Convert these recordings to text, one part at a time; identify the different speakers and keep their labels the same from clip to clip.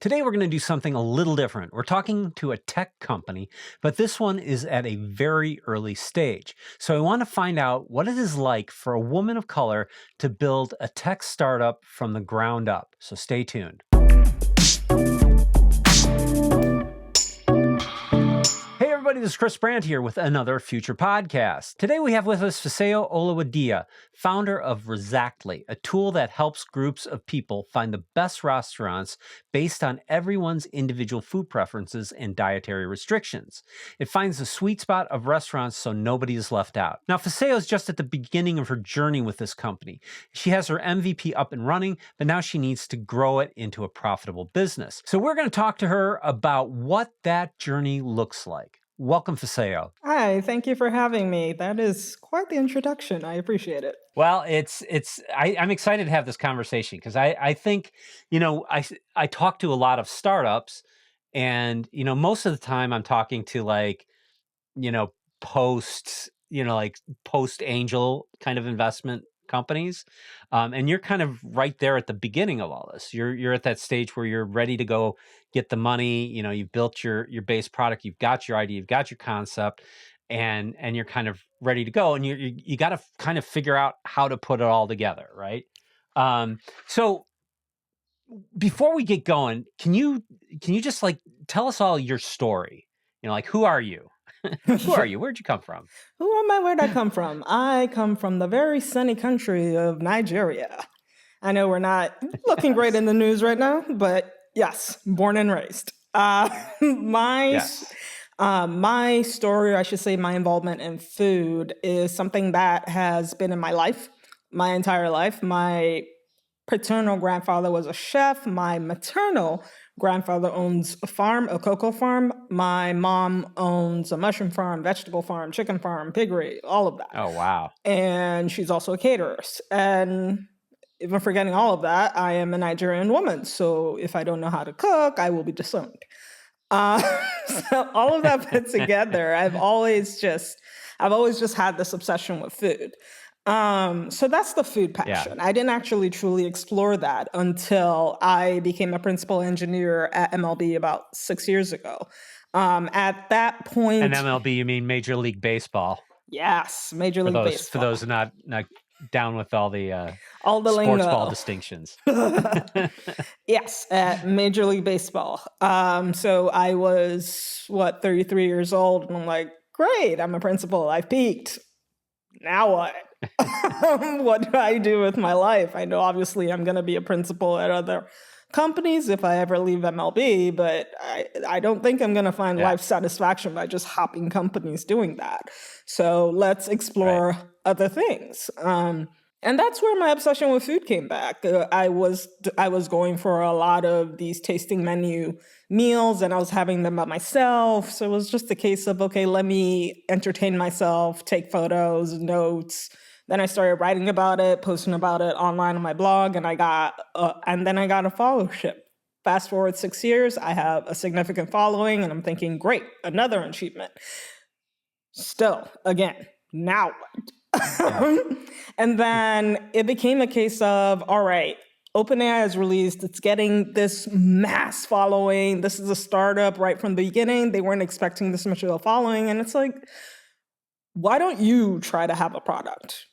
Speaker 1: Today, we're going to do something a little different. We're talking to a tech company, but this one is at a very early stage. So I want to find out what it is like for a woman of color to build a tech startup from the ground up. So stay tuned. Hey everybody, this is Chris Brandt here with another FUTR podcast. Today we have with us Fisayo Oluwadiya, founder of Resactly, a tool that helps groups of people find the best restaurants based on everyone's individual food preferences and dietary restrictions. It finds the sweet spot of restaurants so nobody is left out. Now Fisayo is just at the beginning of her journey with this company. She has her MVP up and running, but now she needs to grow it into a profitable business. So we're going to talk to her about what that journey looks like. Welcome, Fisayo.
Speaker 2: Hi, thank you for having me. That is quite the introduction. I appreciate it.
Speaker 1: Well, I'm excited to have this conversation because I think, I talk to a lot of startups and, most of the time I'm talking to post angel kind of investment companies. And you're kind of right there at the beginning of all this. You're at that stage where you're ready to go get the money. You've built your base product, you've got your idea, you've got your concept, and you're kind of ready to go. And you got to kind of figure out how to put it all together, right? So before we get going, can you just tell us all your story? Who are you? Who are you? Where'd you come from?
Speaker 2: Who am I? Where'd I come from? I come from the very sunny country of Nigeria. I know we're not looking great in the news right now, but yes, born and raised. My story, or I should say my involvement in food, is something that has been in my life, my entire life. My paternal grandfather was a chef. My maternal grandfather owns a farm, a cocoa farm. My mom owns a mushroom farm, vegetable farm, chicken farm, piggery, all of that.
Speaker 1: Oh, wow.
Speaker 2: And she's also a caterer. And even forgetting all of that, I am a Nigerian woman. So if I don't know how to cook, I will be disowned. So all of that put together, I've always just had this obsession with food. So that's the food passion. Yeah. I didn't actually truly explore that until I became a principal engineer at MLB about 6 years ago. At that point...
Speaker 1: And MLB, you mean Major League Baseball?
Speaker 2: Yes, Major League Baseball.
Speaker 1: For those not down with all the sports
Speaker 2: lingo.
Speaker 1: Ball distinctions.
Speaker 2: Yes, at Major League Baseball. So I was, 33 years old, and I'm like, great, I'm a principal, I've peaked. Now what? What do I do with my life? I know obviously I'm going to be a principal at other companies if I ever leave MLB, but I don't think I'm going to find life satisfaction by just hopping companies doing that. So let's explore other things. And that's where my obsession with food came back. I was going for a lot of these tasting menu meals, and I was having them by myself. So it was just a case of, okay, let me entertain myself, take photos, notes. Then I started writing about it, posting about it online on my blog, and then I got a followership. Fast forward 6 years, I have a significant following, and I'm thinking, great, another achievement. Still, again, now what? And then it became a case of, all right, OpenAI is released. It's getting this mass following. This is a startup right from the beginning. They weren't expecting this much of a following. And it's like, why don't you try to have a product?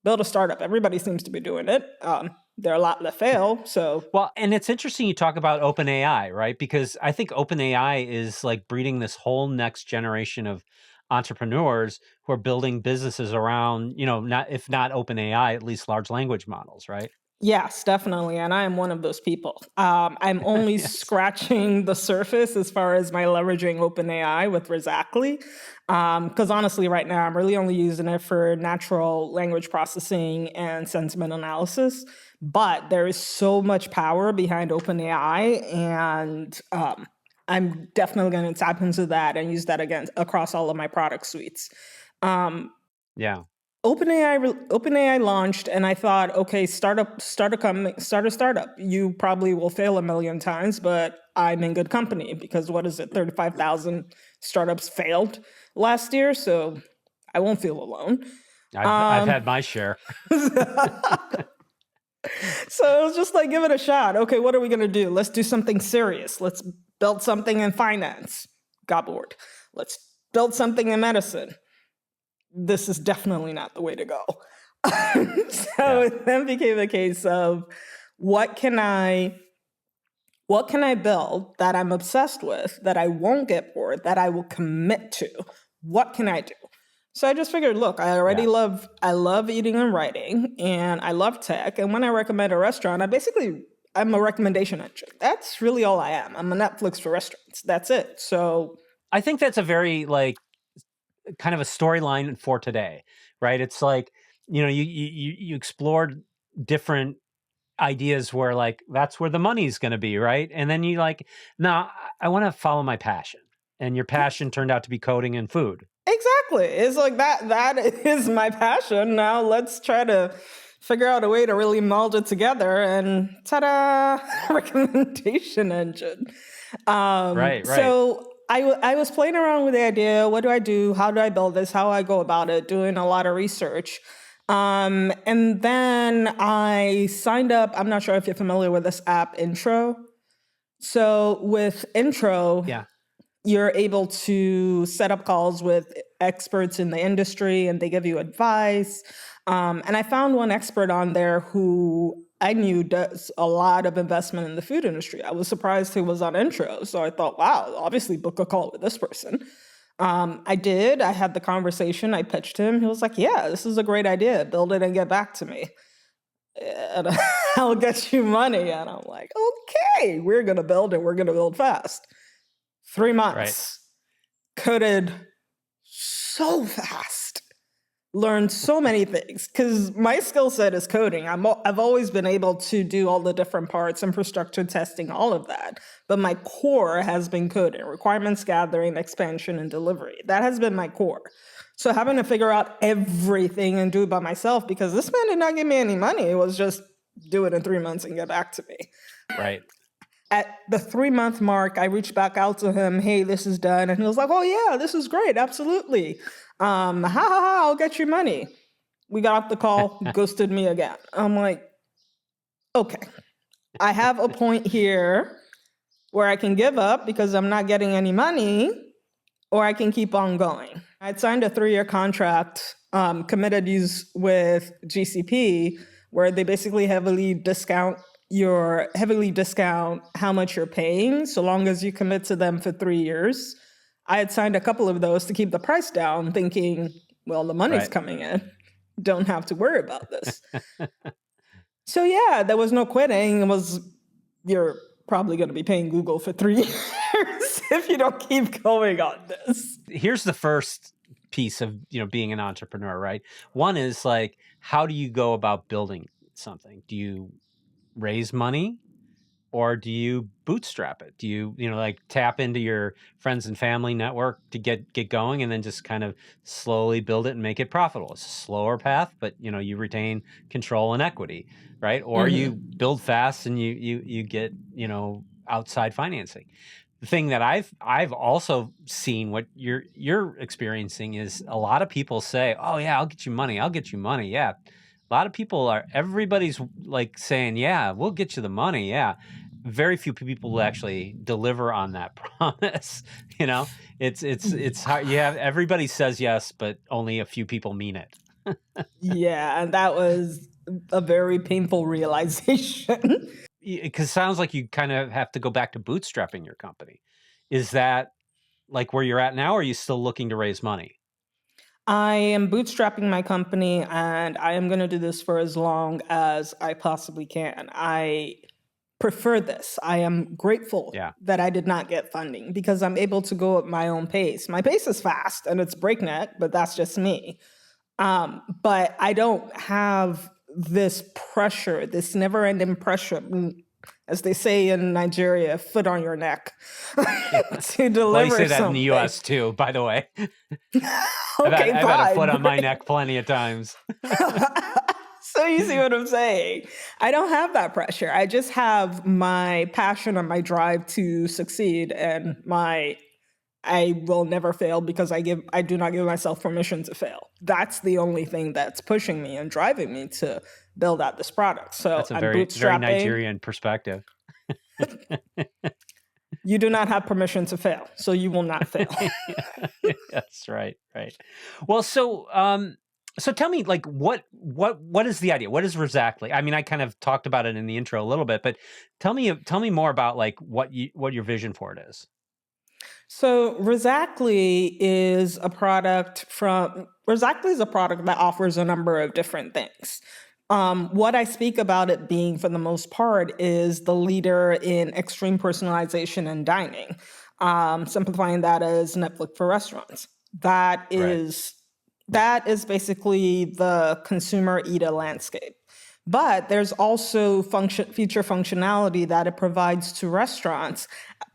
Speaker 2: Build a startup. Everybody seems to be doing it. There are a lot that fail. So,
Speaker 1: well, and it's interesting you talk about OpenAI, right? Because I think OpenAI is breeding this whole next generation of entrepreneurs who are building businesses around, if not OpenAI, at least large language models, right?
Speaker 2: Yes, definitely. And I am one of those people. I'm only scratching the surface as far as my leveraging OpenAI with Resactly. Because honestly, right now, I'm really only using it for natural language processing and sentiment analysis. But there is so much power behind OpenAI, and I'm definitely going to tap into that and use that again across all of my product suites. OpenAI launched, and I thought, okay, start a startup. You probably will fail a million times, but I'm in good company because 35,000 startups failed last year, so I won't feel alone.
Speaker 1: I've had my share.
Speaker 2: So it was just like, give it a shot. Okay, what are we going to do? Let's do something serious. Let's build something in finance. Got bored. Let's build something in medicine. This is definitely not the way to go. So it then became a case of what can I build that I'm obsessed with, that I won't get bored, that I will commit to? What can I do? So I just figured, look, I love eating and writing, and I love tech. And when I recommend a restaurant, I'm a recommendation engine. That's really all I am. I'm a Netflix for restaurants. That's it. So
Speaker 1: I think that's a very kind of a storyline for today, right? It's like, you explored different ideas where that's where the money's going to be, right? And then you no, I want to follow my passion. And your passion turned out to be coding and food.
Speaker 2: exactly. It's like that is my passion. Now let's try to figure out a way to really meld it together, and ta-da, recommendation engine.
Speaker 1: Right.
Speaker 2: So I was playing around with the idea. What do I do? How do I build this? How do I go about it? Doing a lot of research. And then I signed up. I'm not sure if you're familiar with this app, Intro. So with Intro, you're able to set up calls with experts in the industry, and they give you advice. And I found one expert on there who I knew does a lot of investment in the food industry. I was surprised he was on Intro. So I thought, wow, obviously book a call with this person. I did. I had the conversation. I pitched him. He was like, yeah, this is a great idea. Build it and get back to me. And I'll get you money. And I'm like, okay, we're going to build it. We're going to build fast. 3 months. Coded so fast. Learned so many things because my skill set is coding. I've always been able to do all the different parts, infrastructure testing, all of that. But my core has been coding, requirements gathering, expansion, and delivery. That has been my core. So having to figure out everything and do it by myself, because this man did not give me any money. It was just do it in 3 months and get back to me.
Speaker 1: Right.
Speaker 2: At the 3-month mark, I reached back out to him. Hey, this is done. And he was like, oh yeah, this is great. Absolutely. I'll get you money. We got off the call, ghosted me again. I'm like, okay, I have a point here where I can give up because I'm not getting any money, or I can keep on going. I'd signed a 3-year contract, committed use with GCP, where they basically heavily discount how much you're paying, so long as you commit to them for 3 years. I had signed a couple of those to keep the price down, thinking, well, the money's coming in. Don't have to worry about this. So yeah, there was no quitting. It was, you're probably going to be paying Google for 3 years if you don't keep going on this.
Speaker 1: Here's the first piece of, being an entrepreneur, right? One is how do you go about building something? Do you raise money? Or do you bootstrap it? Do you, tap into your friends and family network to get going, and then just kind of slowly build it and make it profitable? It's a slower path, but you retain control and equity, right? Or you build fast and you get outside financing. The thing that I've also seen, what you're experiencing, is a lot of people say, "Oh yeah, I'll get you money. I'll get you money." Yeah. A lot of people everybody's saying, yeah, we'll get you the money. Yeah. Very few people will actually deliver on that promise. It's hard. Everybody says yes, but only a few people mean it.
Speaker 2: Yeah. And that was a very painful realization.
Speaker 1: Because it sounds like you kind of have to go back to bootstrapping your company. Is that where you're at now, or are you still looking to raise money?
Speaker 2: I am bootstrapping my company, and I am going to do this for as long as I possibly can. I prefer this. I am grateful that I did not get funding, because I'm able to go at my own pace. My pace is fast and it's breakneck, but that's just me. But I don't have this pressure, this never-ending pressure, as they say in Nigeria, foot on your neck to deliver
Speaker 1: well, you say that
Speaker 2: something.
Speaker 1: in the U.S. too, by the way.
Speaker 2: Okay,
Speaker 1: I've had a foot on my neck plenty of times.
Speaker 2: So you see what I'm saying? I don't have that pressure. I just have my passion and my drive to succeed, and I will never fail, because I do not give myself permission to fail. That's the only thing that's pushing me and driving me to build out this product. So
Speaker 1: That's a
Speaker 2: I'm
Speaker 1: very, very
Speaker 2: bootstrapping.
Speaker 1: Nigerian perspective.
Speaker 2: You do not have permission to fail, so you will not fail.
Speaker 1: That's right. Right. Well, so tell me, like, what is the idea? What is Resactly? I mean, I kind of talked about it in the intro a little bit, but tell me more about like what your vision for it is.
Speaker 2: So Resactly is a product that offers a number of different things. What I speak about it being, for the most part, is the leader in extreme personalization and dining. Simplifying that as Netflix for restaurants. That
Speaker 1: Right.
Speaker 2: is basically the consumer eater landscape. But there's also feature functionality that it provides to restaurants.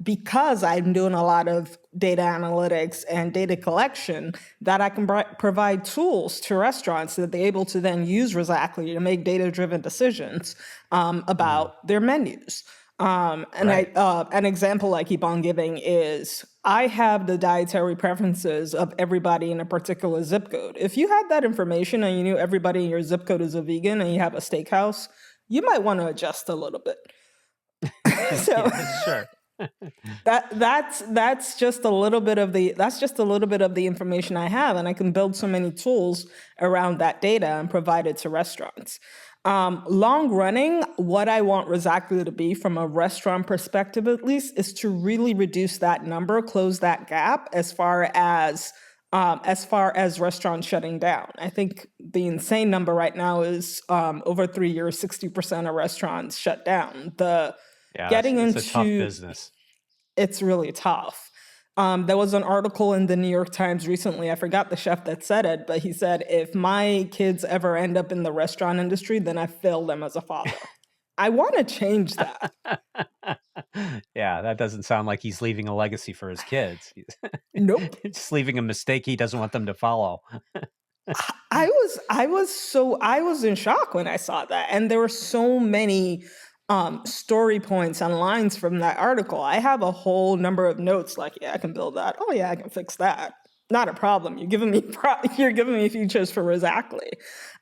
Speaker 2: Because I'm doing a lot of data analytics and data collection, that I can provide tools to restaurants that they're able to then use Resactly to make data-driven decisions about their menus.
Speaker 1: Right.
Speaker 2: An example I keep on giving is I have the dietary preferences of everybody in a particular zip code. If you had that information and you knew everybody in your zip code is a vegan and you have a steakhouse, you might want to adjust a little bit. So
Speaker 1: Yeah, sure.
Speaker 2: that's just a little bit of the information I have, and I can build so many tools around that data and provide it to restaurants. Long running, what I want Resactly to be from a restaurant perspective, at least, is to really reduce that number, close that gap as far as restaurants shutting down. I think the insane number right now is over 3 years, 60% of restaurants shut down.
Speaker 1: Yeah, it's a tough business.
Speaker 2: It's really tough. There was an article in the New York Times recently, I forgot the chef that said it, but he said, if my kids ever end up in the restaurant industry, then I failed them as a father. I want to change that.
Speaker 1: Yeah, that doesn't sound like he's leaving a legacy for his kids.
Speaker 2: Nope.
Speaker 1: He's just leaving a mistake he doesn't want them to follow.
Speaker 2: I was in shock when I saw that. And there were so many story points and lines from that article. I have a whole number of notes like, yeah, I can build that. Oh yeah, I can fix that. Not a problem. You're giving me features for Resactly.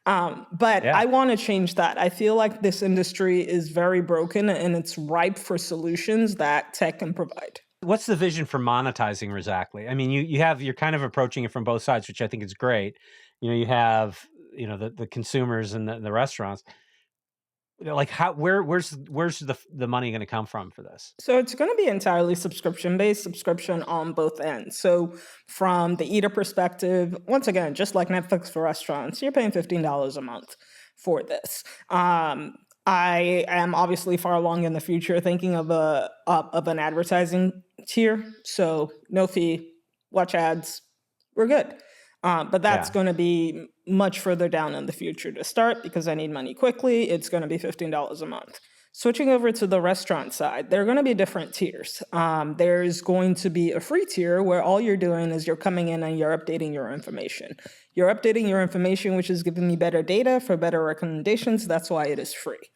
Speaker 2: But
Speaker 1: Yeah.
Speaker 2: I want to change that. I feel like this industry is very broken and it's ripe for solutions that tech can provide.
Speaker 1: What's the vision for monetizing Resactly? I mean, you're kind of approaching it from both sides, which I think is great. You have, the consumers and the restaurants. Like where's the money going to come from for this?
Speaker 2: So it's going to be entirely subscription-based, subscription on both ends. So from the eater perspective, once again, just like Netflix for restaurants, you're paying $15 a month for this. I am obviously far along in the future thinking of an advertising tier. So no fee, watch ads, we're good. But that's going to be much further down in the future to start because I need money quickly. It's going to be $15 a month. Switching over to the restaurant side, there are going to be different tiers. There's going to be a free tier where all you're doing is you're coming in and you're updating your information. You're updating your information, which is giving me better data for better recommendations. That's why it is free.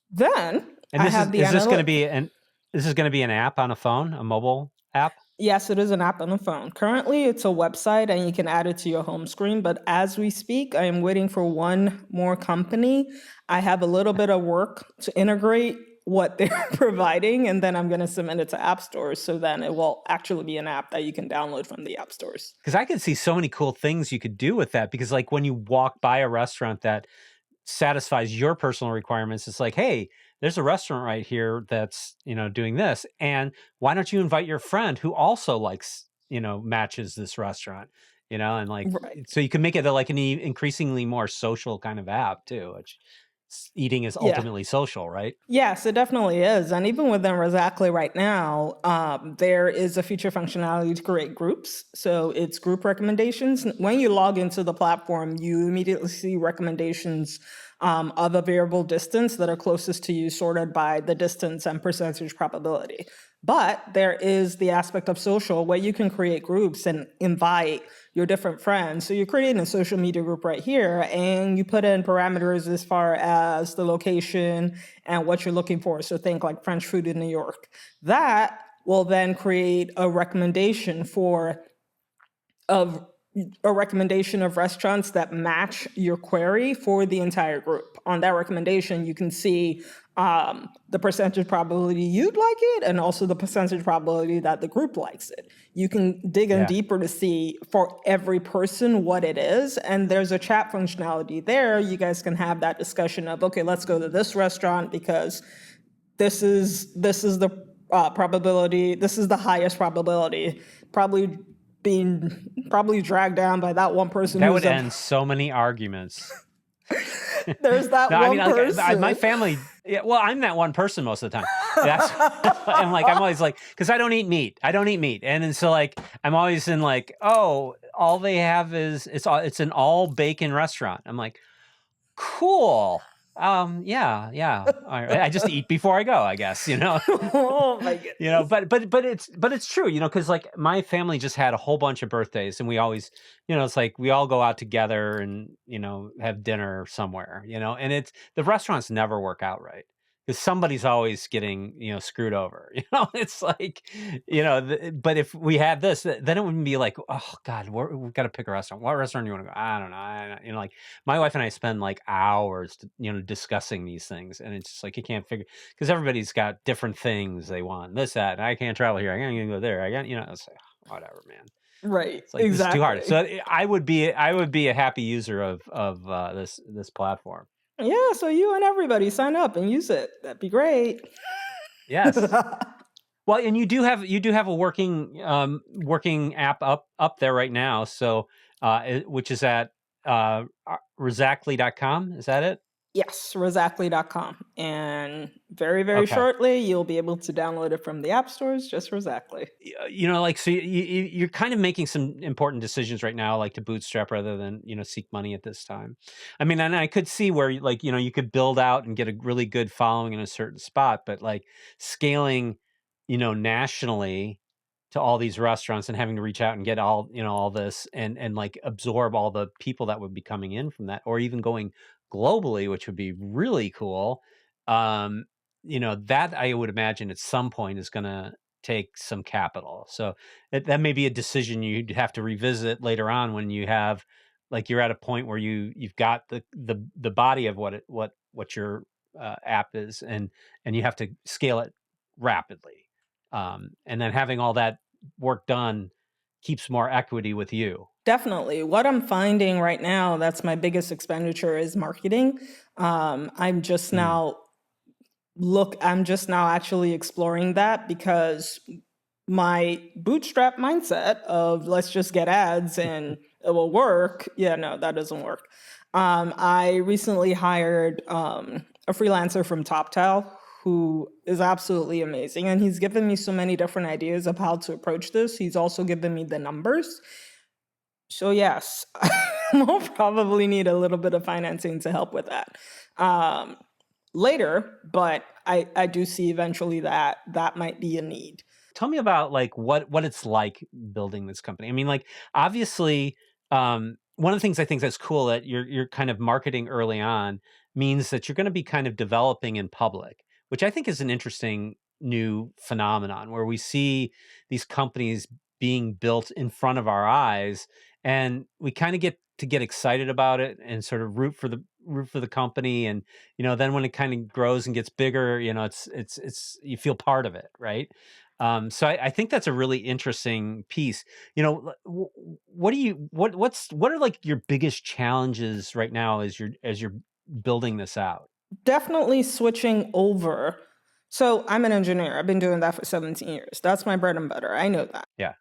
Speaker 2: Then
Speaker 1: is this going to be an app on a phone, a mobile app?
Speaker 2: Yes, it is an app on the phone. Currently, it's a website and you can add it to your home screen. But as we speak, I am waiting for one more company. I have a little bit of work to integrate what they're providing, and then I'm going to submit it to app stores. So then it will actually be an app that you can download from the app stores.
Speaker 1: Because I can see so many cool things you could do with that. Because like when you walk by a restaurant that satisfies your personal requirements, it's like, hey, there's a restaurant right here that's, doing this. And why don't you invite your friend who also likes, matches this restaurant, and like,
Speaker 2: Right.
Speaker 1: So you can make it like an increasingly more social kind of app too, which eating is ultimately social, right?
Speaker 2: Yes, it definitely is. And even within Resactly right now, there is a feature functionality to create groups. So it's group recommendations. When you log into the platform, you immediately see recommendations of a variable distance that are closest to you, sorted by the distance and percentage probability. But there is the aspect of social where you can create groups and invite your different friends. So you're creating a social media group right here, and you put in parameters as far as the location and what you're looking for. So think like French food in New York. That will then create a recommendation of a recommendation of restaurants that match your query for the entire group. On that recommendation, you can see the percentage probability you'd like it and also the percentage probability that the group likes it. You can dig in deeper to see for every person what it is. And there's a chat functionality there. You guys can have that discussion of, okay, let's go to this restaurant because this is the probability, this is the highest probability, probably dragged down by that one person.
Speaker 1: That would end so many arguments.
Speaker 2: There's that
Speaker 1: no,
Speaker 2: one
Speaker 1: person.
Speaker 2: Like,
Speaker 1: my family, well, I'm that one person most of the time. That's, I'm always like, because I don't eat meat. And so like, I'm always in like, oh, all they have is, it's an all bacon restaurant. I'm like, cool. Yeah. All right. I just eat before I go, I guess,
Speaker 2: Oh my goodness.
Speaker 1: But it's true, because like my family just had a whole bunch of birthdays and we always, it's like we all go out together and, have dinner somewhere, and the restaurants never work out right. Because somebody's always getting, screwed over. It's like, but if we had this, then it wouldn't be like, oh God, we've got to pick a restaurant. What restaurant do you want to go? I don't know. Like my wife and I spend like hours, discussing these things, and it's just like you can't figure because everybody's got different things they want. This, that, and I can't travel here. I can't go there. It's like whatever, man.
Speaker 2: Right.
Speaker 1: It's like
Speaker 2: exactly.
Speaker 1: It's too hard. So I would be a happy user of this platform.
Speaker 2: Yeah, so you and everybody sign up and use it. That'd be great.
Speaker 1: Yes. Well, and you do have a working app up there right now. So, which is at Resactly.com. Is that it?
Speaker 2: Yes, Resactly.com. And very shortly, you'll be able to download it from the app stores, just Resactly.
Speaker 1: So you're kind of making some important decisions right now, like to bootstrap rather than, seek money at this time. I mean, and I could see where you could build out and get a really good following in a certain spot, but like scaling, nationally to all these restaurants and having to reach out and get all, all this and like absorb all the people that would be coming in from that, or even going globally, which would be really cool. That I would imagine at some point is going to take some capital. So that may be a decision you'd have to revisit later on when you have, like, you're at a point where you've got the body of what your app is, and you have to scale it rapidly. And then having all that work done keeps more equity with you.
Speaker 2: Definitely. What I'm finding right now, that's my biggest expenditure, is marketing. I'm just now actually exploring that because my bootstrap mindset of let's just get ads and it will work. Yeah, no, that doesn't work. I recently hired a freelancer from TopTal who is absolutely amazing. And he's given me so many different ideas of how to approach this. He's also given me the numbers. So yes, we'll probably need a little bit of financing to help with that later, but I do see eventually that might be a need.
Speaker 1: Tell me about like what it's like building this company. I mean, like obviously, one of the things I think that's cool that you're kind of marketing early on means that you're going to be kind of developing in public, which I think is an interesting new phenomenon where we see these companies being built in front of our eyes, and we kind of get excited about it and sort of root for the company, and then when it kind of grows and gets bigger, it's you feel part of it, right? So I think that's a really interesting piece. What are like your biggest challenges right now as you're building this out?
Speaker 2: Definitely switching over. So I'm an engineer. I've been doing that for 17 years. That's my bread and butter. I know that.
Speaker 1: Yeah.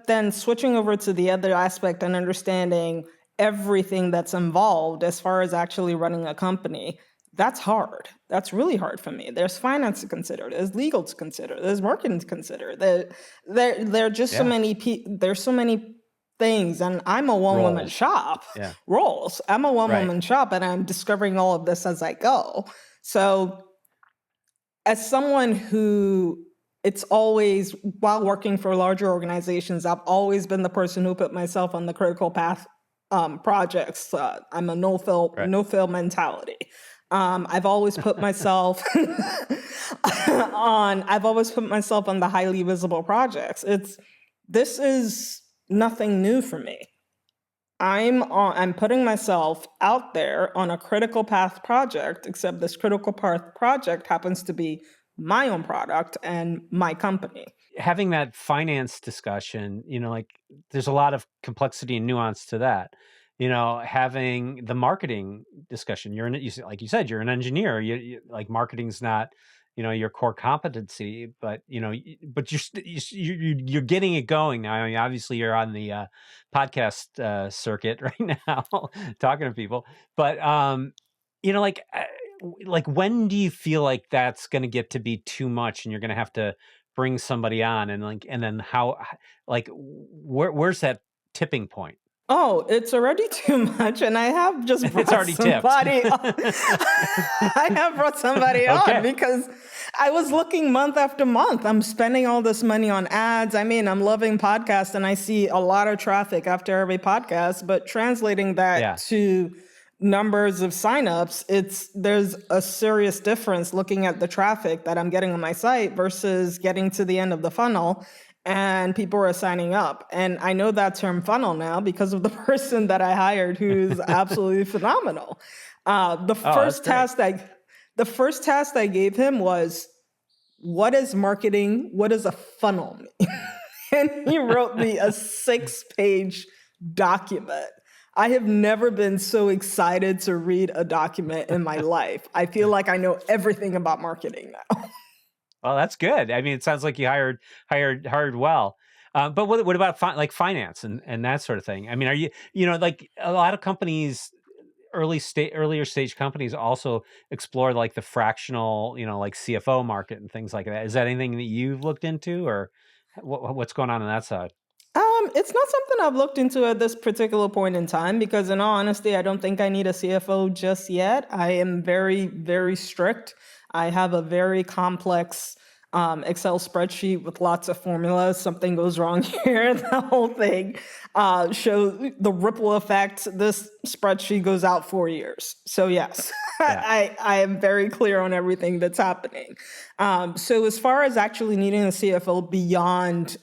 Speaker 2: Then switching over to the other aspect and understanding everything that's involved as far as actually running a company, that's hard. That's really hard for me. There's finance to consider. There's legal to consider. There's marketing to consider. There are just so many there's so many things, and I'm a one-woman shop.
Speaker 1: Yeah.
Speaker 2: Roles. I'm a one-woman shop, and I'm discovering all of this as I go. So as someone who, it's always, while working for larger organizations, I've always been the person who put myself on the critical path projects. I'm a no-fail mentality. I've always put myself on the highly visible projects. This is nothing new for me. I'm putting myself out there on a critical path project, except this critical path project happens to be my own product and my company.
Speaker 1: Having that finance discussion, like there's a lot of complexity and nuance to that. Having the marketing discussion, like you said, you're an engineer. Like marketing's not, your core competency, but but you're getting it going now. I mean, obviously you're on the podcast circuit right now, talking to people. But like when do you feel like that's going to get to be too much, and you're going to have to bring somebody on, and then how, like, where's that tipping point?
Speaker 2: Oh, it's already too much, and I have just
Speaker 1: It's
Speaker 2: brought
Speaker 1: already tipped.
Speaker 2: somebody on. I have brought somebody
Speaker 1: Okay.
Speaker 2: on because I was looking month after month. I'm spending all this money on ads. I mean, I'm loving podcasts, and I see a lot of traffic after every podcast, but translating that to numbers of signups, there's a serious difference looking at the traffic that I'm getting on my site versus getting to the end of the funnel and people are signing up. And I know that term funnel now because of the person that I hired, who's absolutely phenomenal. The first task I gave him was, what is marketing? What does a funnel mean? And he wrote me a 6-page document. I have never been so excited to read a document in my life. I feel like I know everything about marketing now.
Speaker 1: Well, that's good. I mean, it sounds like you hired well. But what about finance and that sort of thing? I mean, are you like a lot of companies, earlier stage companies also explore like the fractional, like CFO market and things like that. Is that anything that you've looked into, or what's going on that side?
Speaker 2: It's not something I've looked into at this particular point in time because, in all honesty, I don't think I need a CFO just yet. I am very, very strict. I have a very complex Excel spreadsheet with lots of formulas. Something goes wrong here, the whole thing shows the ripple effect. This spreadsheet goes out 4 years. So yes, I am very clear on everything that's happening. So as far as actually needing a CFO beyond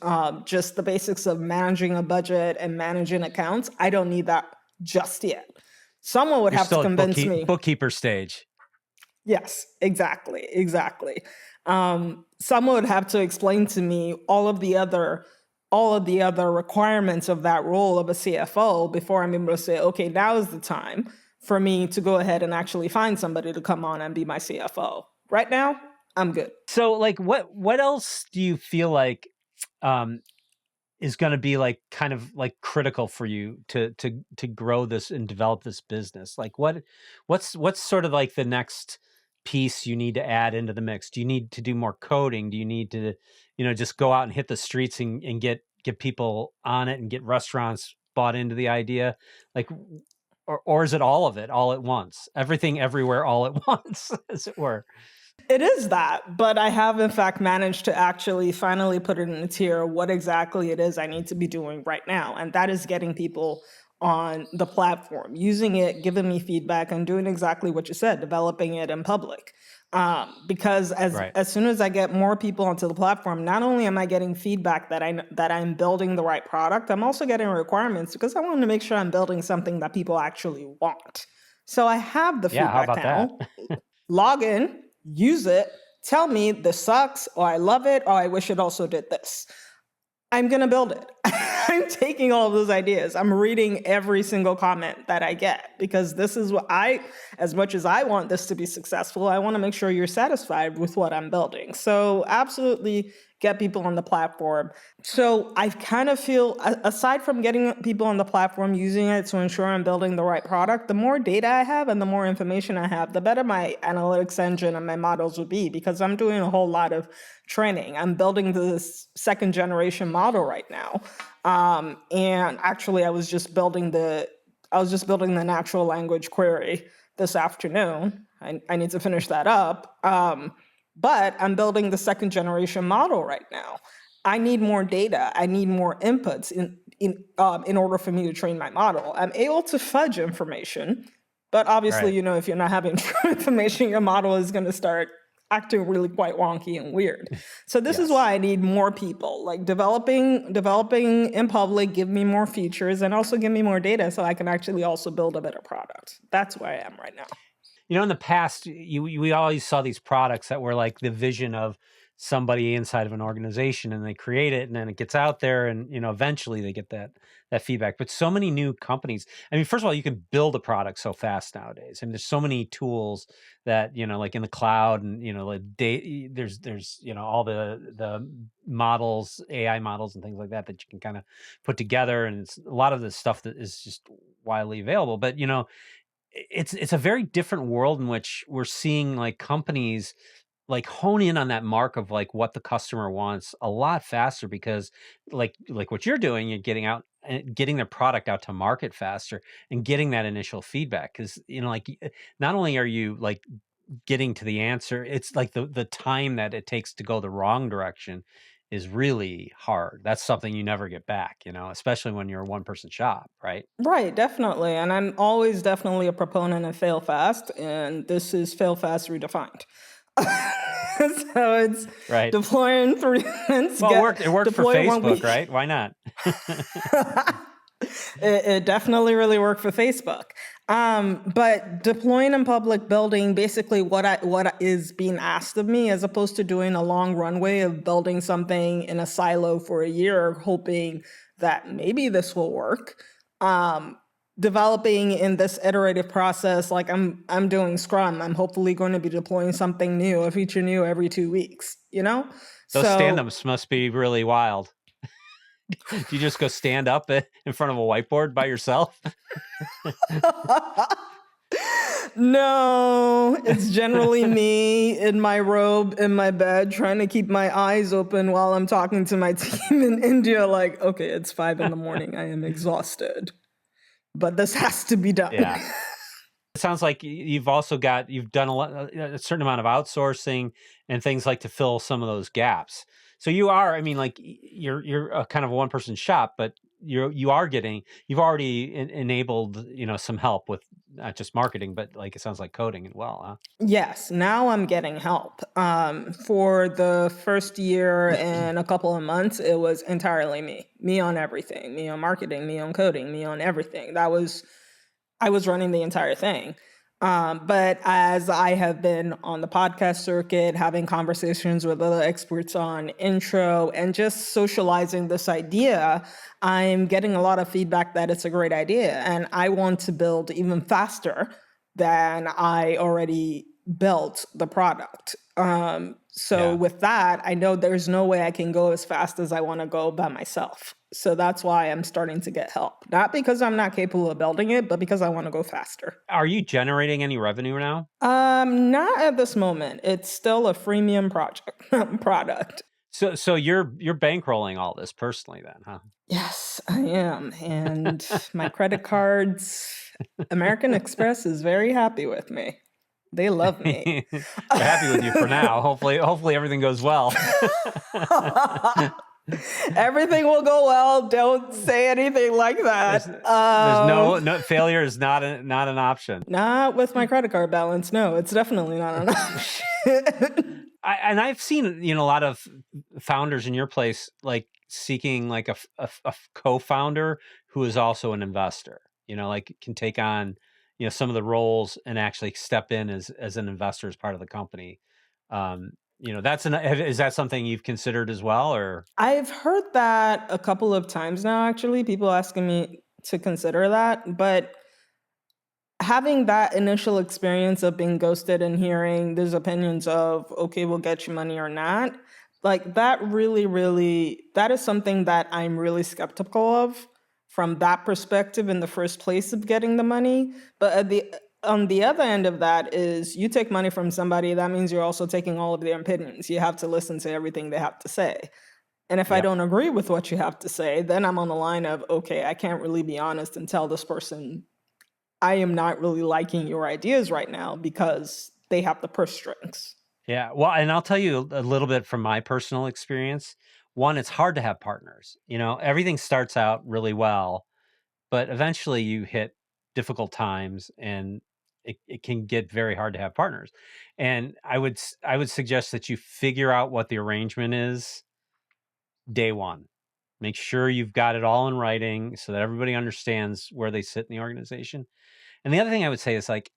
Speaker 2: just the basics of managing a budget and managing accounts, I don't need that just yet. Someone would have to convince me.
Speaker 1: Bookkeeper stage.
Speaker 2: Yes, exactly. Someone would have to explain to me all of the other requirements of that role of a CFO before I'm able to say, okay, now is the time for me to go ahead and actually find somebody to come on and be my CFO. Right now, I'm good.
Speaker 1: So, like, what else do you feel like is going to be like kind of like critical for you to grow this and develop this business? Like, what's sort of like the next piece you need to add into the mix? Do you need to do more coding? Do you need to, just go out and hit the streets and get people on it and get restaurants bought into the idea? Like, or is it all of it all at once? Everything everywhere all at once, as it were.
Speaker 2: It is that, but I have in fact managed to actually finally put it in a tier what exactly it is I need to be doing right now. And that is getting people on the platform, using it, giving me feedback, and doing exactly what you said, developing it in public. Because as soon as I get more people onto the platform, not only am I getting feedback that I'm building the right product, I'm also getting requirements because I want to make sure I'm building something that people actually want. So I have the feedback now. Log in, use it, tell me this sucks, or I love it, or I wish it also did this. I'm going to build it. I'm taking all of those ideas. I'm reading every single comment that I get because this is what as much as I want this to be successful, I want to make sure you're satisfied with what I'm building. So absolutely get people on the platform. So I kind of feel, aside from getting people on the platform, using it to ensure I'm building the right product, the more data I have and the more information I have, the better my analytics engine and my models will be because I'm doing a whole lot of training. I'm building this 2nd generation model right now. And actually I was just building the natural language query this afternoon. I need to finish that up. But I'm building the 2nd generation model right now. I need more data. I need more inputs in order for me to train my model. I'm able to fudge information, but obviously, if you're not having true information, your model is going to start acting really quite wonky and weird. So this is
Speaker 1: Yes.
Speaker 2: why I need more people. Like developing in public, give me more features and also give me more data so I can actually also build a better product. That's where I am right now.
Speaker 1: In the past, we always saw these products that were like the vision of somebody inside of an organization, and they create it, and then it gets out there, and eventually they get that feedback. But so many new companies. I mean, first of all, you can build a product so fast nowadays. I mean, there's so many tools that like in the cloud, and like there's all the models, AI models, and things like that that you can kind of put together, and it's a lot of the stuff that is just widely available. But it's a very different world in which we're seeing like companies like hone in on that mark of like what the customer wants a lot faster, because like what you're doing, you're getting out and getting their product out to market faster and getting that initial feedback, because not only are you like getting to the answer, it's like the time that it takes to go the wrong direction is really hard. That's something you never get back, especially when you're a one person shop, right?
Speaker 2: Right, definitely. And I'm always definitely a proponent of fail fast, and this is fail fast redefined. So it's
Speaker 1: Right.
Speaker 2: deploy in 3 months,
Speaker 1: Well, it worked for
Speaker 2: deploy 1
Speaker 1: Facebook,
Speaker 2: week.
Speaker 1: right? Why not?
Speaker 2: It definitely really worked for Facebook. But deploying in public, building basically what is being asked of me, as opposed to doing a long runway of building something in a silo for a year, hoping that maybe this will work. Developing in this iterative process, like I'm doing Scrum. I'm hopefully going to be deploying something new, a feature new every 2 weeks.
Speaker 1: Those
Speaker 2: So
Speaker 1: stand-ups must be really wild. Do you just go stand up in front of a whiteboard by yourself?
Speaker 2: no, it's generally me in my robe in my bed trying to keep my eyes open while I'm talking to my team in India. Like, okay, it's 5 a.m. I am exhausted, but this has to be done.
Speaker 1: Yeah. It sounds like you've done a certain amount of outsourcing and things like to fill some of those gaps. So you are, I mean, like you're a kind of a one person shop, but you've already enabled, some help with not just marketing, but like it sounds like coding as well, huh?
Speaker 2: Yes, now I'm getting help. For the first year and a couple of months, it was entirely me on everything, me on marketing, me on coding, me on everything. I was running the entire thing. But as I have been on the podcast circuit, having conversations with other experts on intro and just socializing this idea, I'm getting a lot of feedback that it's a great idea. And I want to build even faster than I already built the product. So
Speaker 1: Yeah.
Speaker 2: with that, I know there's no way I can go as fast as I want to go by myself. So that's why I'm starting to get help. Not because I'm not capable of building it, but because I want to go faster.
Speaker 1: Are you generating any revenue now?
Speaker 2: Not at this moment. It's still a freemium product.
Speaker 1: So you're bankrolling all this personally then, huh?
Speaker 2: Yes, I am. And my credit cards, American Express is very happy with me. They love me.
Speaker 1: They're happy with you for now. Hopefully everything goes well.
Speaker 2: Everything will go well. Don't say anything like that.
Speaker 1: There's no failure is not an option.
Speaker 2: Not with my credit card balance. No, it's definitely not an option.
Speaker 1: I've seen a lot of founders in your place like seeking like a co-founder who is also an investor. Like can take on some of the roles and actually step in as an investor as part of the company. Is that something you've considered as well, or?
Speaker 2: I've heard that a couple of times now, actually, people asking me to consider that. But having that initial experience of being ghosted and hearing these opinions of, okay, we'll get you money or not, like that really, that is something that I'm really skeptical of from that perspective in the first place of getting the money. But on the other end of that is you take money from somebody, that means you're also taking all of their opinions. You have to listen to everything they have to say. And if I
Speaker 1: Yep.
Speaker 2: don't agree with what you have to say, then I'm on the line of, okay, I can't really be honest and tell this person, I am not really liking your ideas right now because they have the purse strings.
Speaker 1: Yeah. Well, and I'll tell you a little bit from my personal experience. One, it's hard to have partners. Everything starts out really well, but eventually you hit difficult times, and it can get very hard to have partners. And I would suggest that you figure out what the arrangement is day one. Make sure you've got it all in writing so that everybody understands where they sit in the organization. And the other thing I would say is like,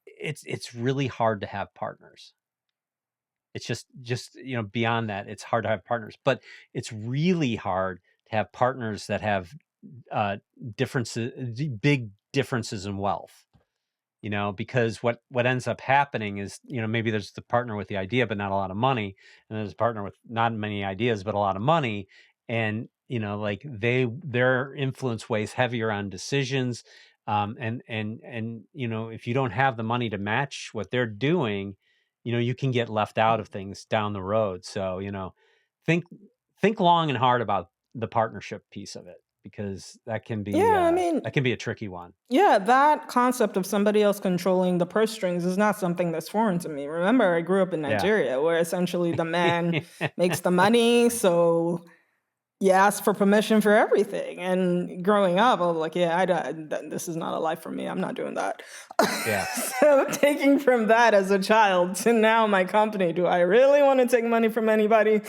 Speaker 1: it's really hard to have partners. It's just beyond that, it's hard to have partners, but it's really hard to have partners that have big differences in wealth. Because what ends up happening is, maybe there's the partner with the idea, but not a lot of money. And there's a partner with not many ideas, but a lot of money. And, like their influence weighs heavier on decisions. And if you don't have the money to match what they're doing, you can get left out of things down the road. So, think long and hard about the partnership piece of it, because that can be,
Speaker 2: Yeah, I mean,
Speaker 1: that can be a tricky one.
Speaker 2: yeah, that concept of somebody else controlling the purse strings is not something that's foreign to me. Remember, I grew up in
Speaker 1: Yeah.
Speaker 2: Nigeria, where essentially the man makes the money, so you ask for permission for everything. And growing up, I was like, this is not a life for me. I'm not doing that.
Speaker 1: Yeah.
Speaker 2: So taking from that as a child to now my company, do I really want to take money from anybody?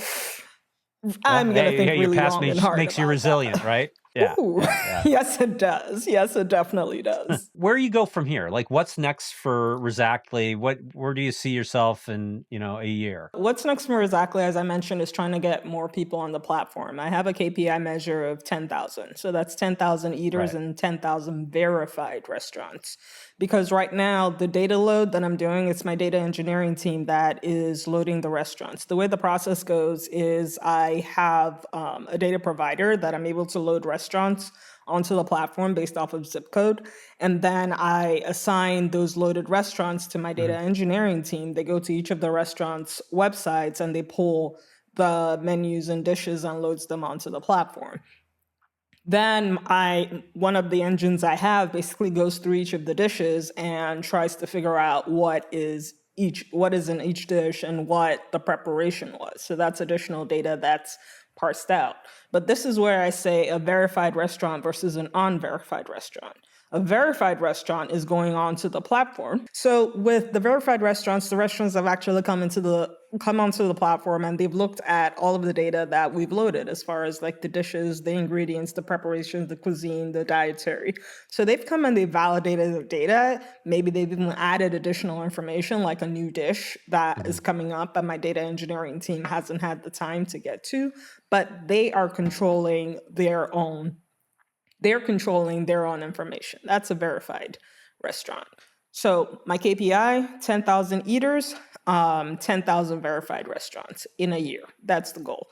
Speaker 2: I'm going to think really
Speaker 1: your past
Speaker 2: long and hard
Speaker 1: makes you
Speaker 2: about
Speaker 1: resilient,
Speaker 2: that.
Speaker 1: right? Yeah,
Speaker 2: Ooh,
Speaker 1: yeah.
Speaker 2: yes, it does. Yes, it definitely does.
Speaker 1: Where you go from here? Like, what's next for Resactly? Where do you see yourself in, a year?
Speaker 2: What's next for Exactly, as I mentioned, is trying to get more people on the platform. I have a KPI measure of 10,000. So that's 10,000 eaters
Speaker 1: Right.
Speaker 2: and 10,000 verified restaurants. Because right now, the data load that I'm doing, it's my data engineering team that is loading the restaurants. The way the process goes is I have a data provider that I'm able to load restaurants onto the platform based off of zip code. And then I assign those loaded restaurants to my data engineering team. They go to each of the restaurants' websites and they pull the menus and dishes and loads them onto the platform. Then one of the engines I have basically goes through each of the dishes and tries to figure out what is in each dish and what the preparation was. So that's additional data that's parsed out. But this is where I say a verified restaurant versus an unverified restaurant. A verified restaurant is going on to the platform. So with the verified restaurants, the restaurants have actually come onto the platform and they've looked at all of the data that we've loaded as far as like the dishes, the ingredients, the preparation, the cuisine, the dietary. So they've come and they've validated the data. Maybe they've even added additional information like a new dish that is coming up and my data engineering team hasn't had the time to get to, but they are controlling their own information. That's a verified restaurant. So my KPI, 10,000 eaters, 10,000 verified restaurants in a year. That's the goal.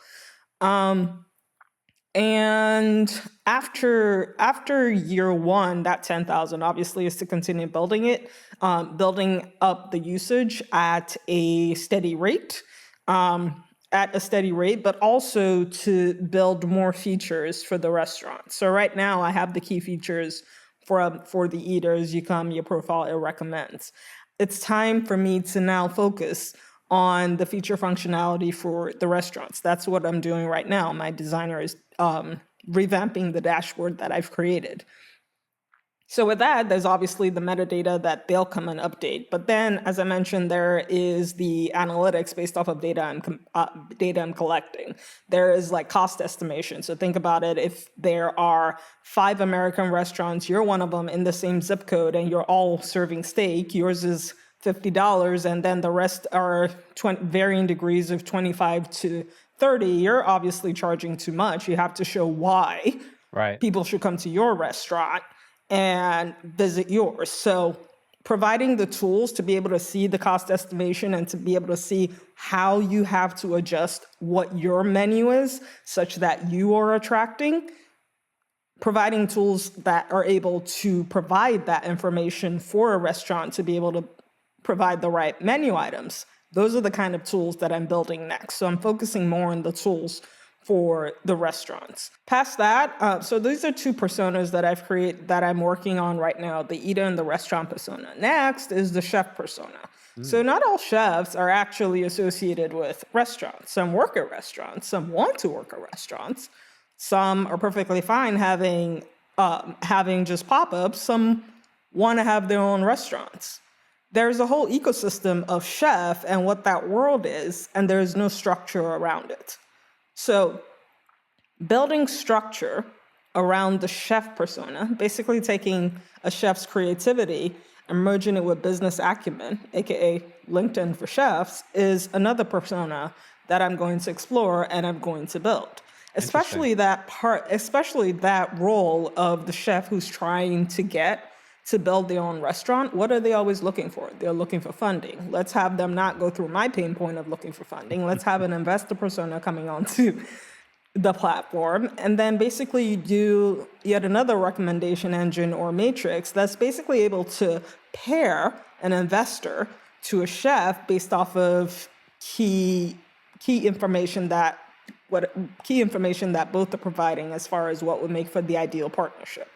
Speaker 2: And after year one, that 10,000 obviously is to continue building it, building up the usage at a steady rate. But also to build more features for the restaurant. So right now I have the key features for the eaters. You come, your profile, it recommends. It's time for me to now focus on the feature functionality for the restaurants. That's what I'm doing right now. My designer is revamping the dashboard that I've created. So with that, there's obviously the metadata that they'll come and update. But then, as I mentioned, there is the analytics based off of data I'm collecting. There is like cost estimation. So think about it. If there are 5 American restaurants, you're one of them in the same zip code, and you're all serving steak, yours is $50, and then the rest are varying degrees of 25 to 30, you're obviously charging too much. You have to show why people should come to your restaurant and visit yours. So providing the tools to be able to see the cost estimation and to be able to see how you have to adjust what your menu is such that you are attracting, providing tools that are able to provide that information for a restaurant to be able to provide the right menu items. Those are the kind of tools that I'm building next. So I'm focusing more on the tools for the restaurants. Past that, so these are 2 personas that I've created that I'm working on right now, the eater and the restaurant persona. Next is the chef persona. So not all chefs are actually associated with restaurants. Some work at restaurants, some want to work at restaurants. Some are perfectly fine having just pop-ups. Some want to have their own restaurants. There's a whole ecosystem of chef and what that world is, and there's no structure around it. So building structure around the chef persona, basically taking a chef's creativity and merging it with business acumen, aka LinkedIn for chefs, is another persona that I'm going to explore and I'm going to build. Especially that role of the chef who's trying to get to build their own restaurant. What are they always looking for? They're looking for funding. Let's have them not go through my pain point of looking for funding. Let's have an investor persona coming onto the platform, and then basically you do yet another recommendation engine or matrix that's basically able to pair an investor to a chef based off of key information that both are providing as far as what would make for the ideal partnership.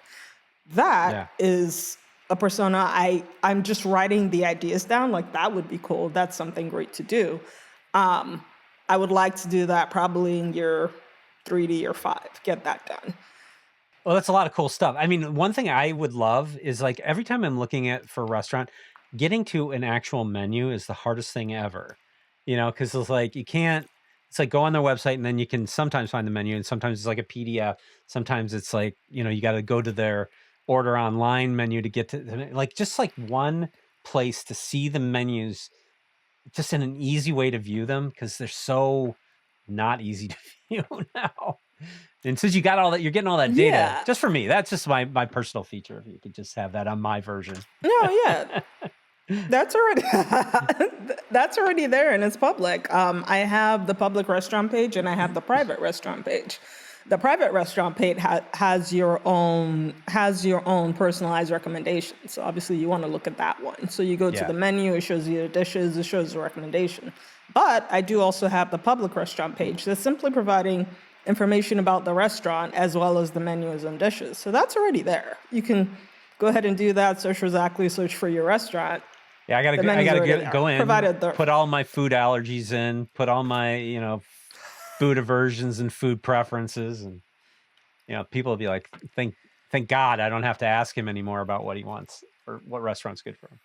Speaker 2: That is a persona I'm just writing the ideas down, like that would be cool. That's something great to do. I would like to do that probably in year 3 to year 5, get that done.
Speaker 1: Well, that's a lot of cool stuff. I mean, one thing I would love is like every time I'm looking at for a restaurant, getting to an actual menu is the hardest thing ever, because it's like it's like go on their website and then you can sometimes find the menu, and sometimes it's like a PDF. Sometimes it's like, you got to go to their order online menu to get to like just like one place to see the menus, just in an easy way to view them, because they're so not easy to view now. And since you got all that, you're getting all that data. Just for me, that's just my personal feature. If you could just have that on my version.
Speaker 2: That's already there, and it's public. I have the public restaurant page and I have the private restaurant page. The private restaurant page has your own personalized recommendations. So obviously you want to look at that one. So you go to the menu, it shows you the dishes, it shows the recommendation. But I do also have the public restaurant page that's simply providing information about the restaurant as well as the menus and dishes. So that's already there. You can go ahead and do that. Search Resactly, search for your restaurant.
Speaker 1: Yeah, I gotta go in, put all my food allergies in, put all my food aversions and food preferences, and people will be like, thank God I don't have to ask him anymore about what he wants or what restaurant's good for him.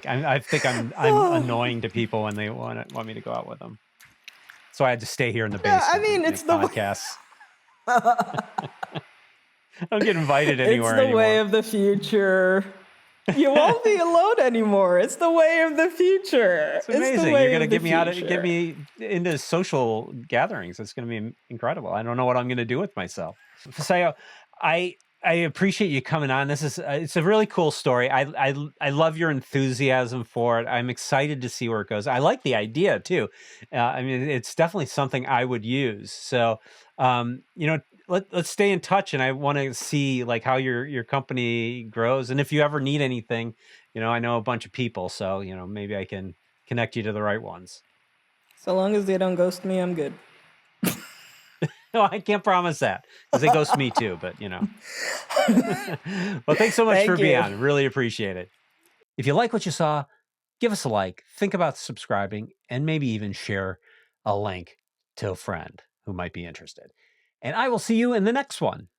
Speaker 1: I think I'm annoying to people when they want me to go out with them. So I had to stay here in the basement.
Speaker 2: I mean, it's the
Speaker 1: podcasts. I don't get invited anywhere anymore.
Speaker 2: It's the way of the future. You won't be alone anymore. It's the way of the future.
Speaker 1: It's amazing. You're going to get me into social gatherings. It's going to be incredible. I don't know what I'm going to do with myself. Fisayo, I appreciate you coming on. It's a really cool story. I love your enthusiasm for it. I'm excited to see where it goes. I like the idea too. I mean, it's definitely something I would use. So, let's stay in touch, and I want to see like how your company grows. And if you ever need anything, I know a bunch of people, so maybe I can connect you to the right ones.
Speaker 2: So long as they don't ghost me, I'm good.
Speaker 1: No, I can't promise that, because they ghost me too, but Well, thanks so much for being on. Really appreciate it. If you like what you saw, give us a like, think about subscribing, and maybe even share a link to a friend who might be interested. And I will see you in the next one.